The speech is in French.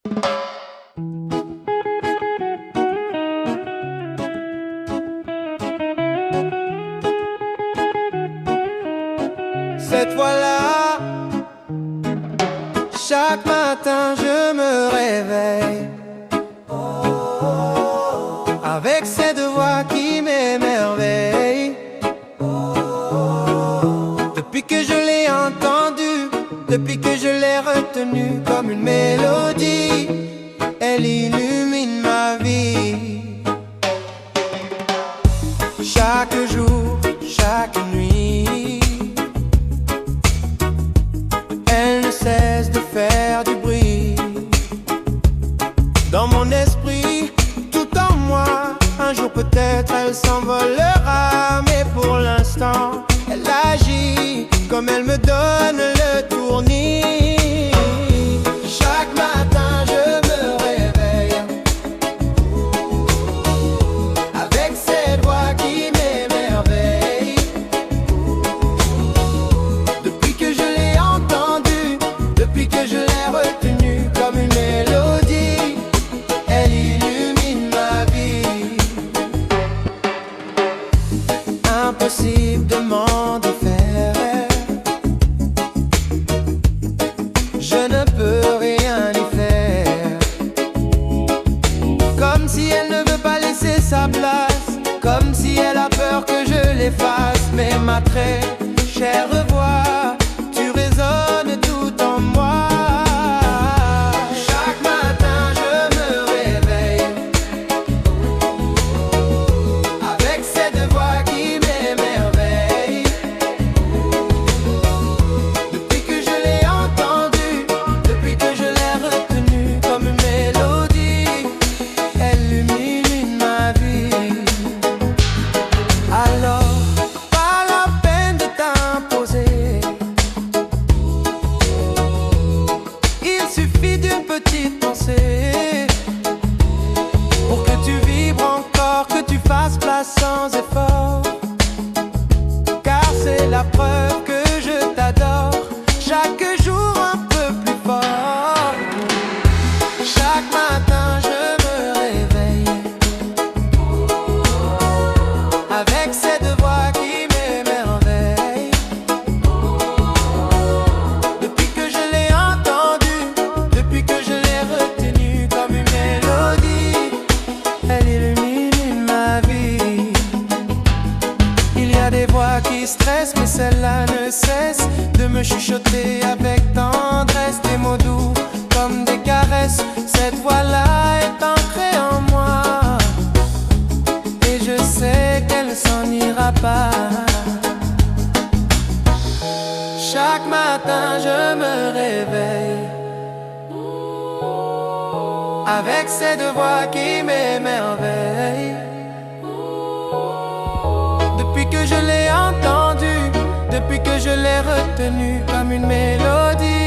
Cette fois-là, chaque matin je me réveille avec cette voix qui m'émerveille. Depuis que je l'ai entendue, depuis que je l'ai retenue comme une mélodie, elle illumine ma vie. Chaque jour, chaque nuit, elle ne cesse de faire du bruit dans mon esprit, tout en moi. Un jour peut-être elle s'envolera, mais pour l'instant elle agit comme elle me donne le tournis. Chaque matin je me réveille avec cette voix qui m'émerveille. Depuis que je l'ai entendue, depuis que je l'ai retenue comme une mélodie, elle illumine ma vie. Impossible de m'en défaire, je ne peux rien y faire. Comme si elle ne veut pas laisser sa place, comme si elle a peur que je l'efface. Mais ma très chère voix, tu résonnes tout en moi. Chaque matin je me réveille avec cette voix qui m'émerveille. Depuis que je l'ai entendue, depuis que je l'ai retenue comme une mélodie, elle illumine ma vie. Alors, pas la peine de t'imposer, il suffit d'une petite pensée pour que tu vibres encore, que tu fasses place sans effort. Car c'est la preuve que je t'adore, chaque jour un peu plus fort. Chaque matin je me réveille avec cette voix qui m'émerveille. Depuis que je l'ai entendue, depuis que je l'ai retenue comme une mélodie, elle illumine ma vie. Il y a des voix qui stressent, mais celle-là ne cesse de me chuchoter avec tendresse, des mots doux comme des caresses. Cette voix-là est ancrée en moi, et je sais qu'elle ne s'en ira pas. Chaque matin je me réveille avec cette voix qui m'émerveille. Depuis que je l'ai entendue, depuis que je l'ai retenue comme une mélodie,